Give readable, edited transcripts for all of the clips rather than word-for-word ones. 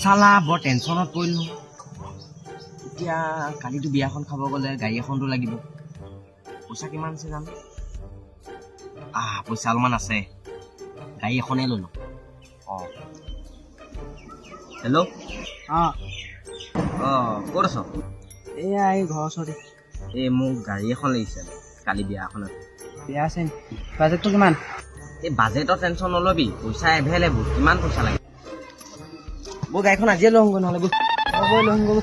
চালা বৰ টেনশ্যনত পৰিলোঁ এতিয়া কালিতো বিয়াখন খাব গ'লে গাড়ী এখনতো লাগিব পইচা কিমান আছে জানো পইচা অলপমান আছে গাড়ী এখনেই লৈ লওঁ হেল্ল' ক'ত আছ এয়া এই ঘৰৰ ওচৰতে এই মোক গাড়ী এখন লাগিছে কালি বিয়া এখন আছে বিয়া আছে নি বাজেটটো কিমান এই বাজেটৰ টেনশ্যন নল'বি পইচা এভেইলেবল কিমান পইচা লাগে বৌ গাড়ীখন আজিয়ে লৈ আহোঁগৈ নহ'লে বৌ লৈ আহোঁগৈ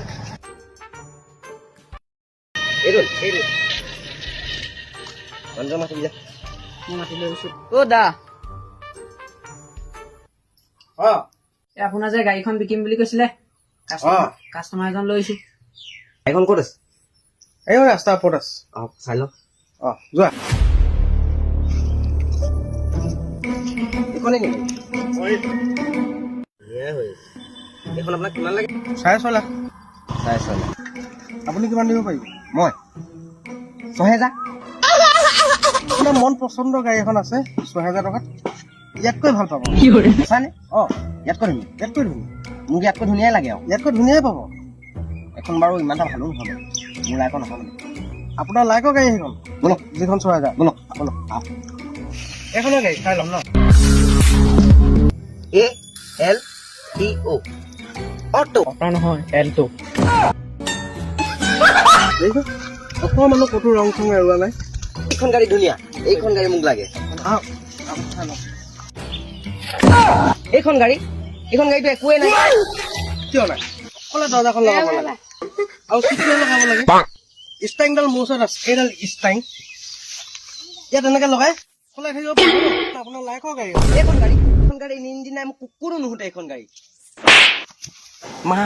এইটো মানুহজন মাতিবি যা মই মাতি লৈ গৈছোঁ অ' দা এই আপোনাৰ যে গাড়ীখন বিকিম বুলি কৈছিলে কাষ্টমাৰ এজন লৈ আহিছোঁ গাড়ীখন ক'ত আছে এই ৰাস্তাৰ ওপৰত আছে চাই লওক যোৱা এইখনেই নেকি এইখন আপোনাক কিমান লাগে 6.5 লাখ আপুনি কিমান দিব পাৰিব মই 6,000 আপোনাৰ মন পচন্দৰ গাড়ী এখন আছে 6,000 টকাত ইয়াতকৈ ভাল পাব সঁচানে ইয়াতকৈ ধুনীয়া মোক ইয়াতকৈ ধুনীয়াই লাগে আৰু ইয়াতকৈ ধুনীয়াই পাব এখন বাৰু ইমান এটা ভালো নহ'ব মোৰ লাইকৰ নহয় মানে আপোনাৰ লাইকৰ গাড়ী সেইখন বলক যিখন 6,000 বলক এইখনৰ গাড়ী চাই ল'ম ন ALTO অটো অটো নহয় এলটো অকণমানো ক'তো ৰং চং এৰুৱা নাই এইখন গাড়ী ধুনীয়া এইখন গাড়ী মোক লাগে এইখন গাড়ীটো একোৱেই নাই কিয় নাই ক'লে দৰ্জাখন লগাব লাগে আৰু চিটটো লগাব লাগে ষ্টাইংডাল মোৰ ওচৰত আছে এইডাল ষ্টাইং ইয়াত এনেকৈ লগাই চলাই থাকিব পাৰিব আপোনাৰ লাইকৰ গাড়ী এইখন গাড়ী ইঞ্জিন নাই মোক কুকুৰো নুশুতে এইখন গাড়ী মা